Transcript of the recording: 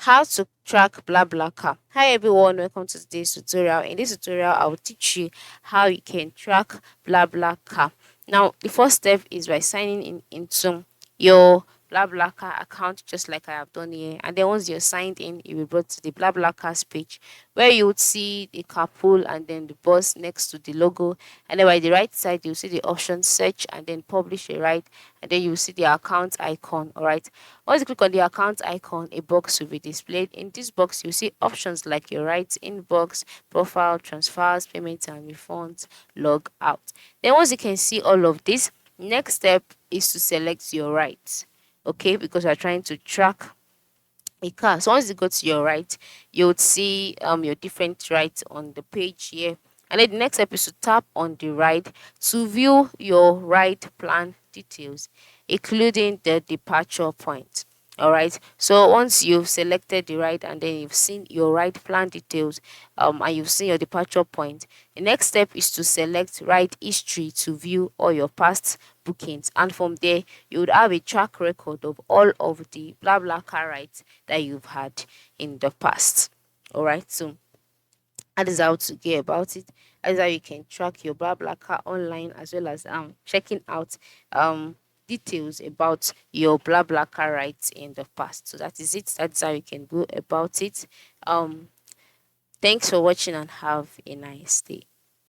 How to track BlaBlaCar. Hi everyone, welcome to today's tutorial. In this tutorial, I will teach you how you can track BlaBlaCar. Now, the first step is by signing in into your BlaBlaCar account, just like I have done here. And then once you're signed in, you will be brought to the BlaBlaCar page where you would see the carpool and then the bus next to the logo. And then by the right side, you'll see the option search and then publish a ride. And then you'll see the account icon. All right. Once you click on the account icon, a box will be displayed. In this box, you'll see options like your rights, inbox, profile, transfers, payments, and refunds, log out. Then once you can see all of this, next step is to select your rights. Okay, because we're trying to track a car. So once you go to your right, you would see your different rights on the page here. And then the next step is to tap on the ride to view your ride plan details, including the departure point. All right. So once you've selected the ride and then you've seen your ride plan details, and you've seen your departure point, the next step is to select ride history to view all your past bookings. And from there, you would have a track record of all of the BlaBlaCar rides that you've had in the past. All right. So that is how to get about it. That is how you can track your BlaBlaCar online, as well as checking out details about your BlaBlaCar rights in the past. So that is it. That's how you can go about it. Thanks for watching and have a nice day.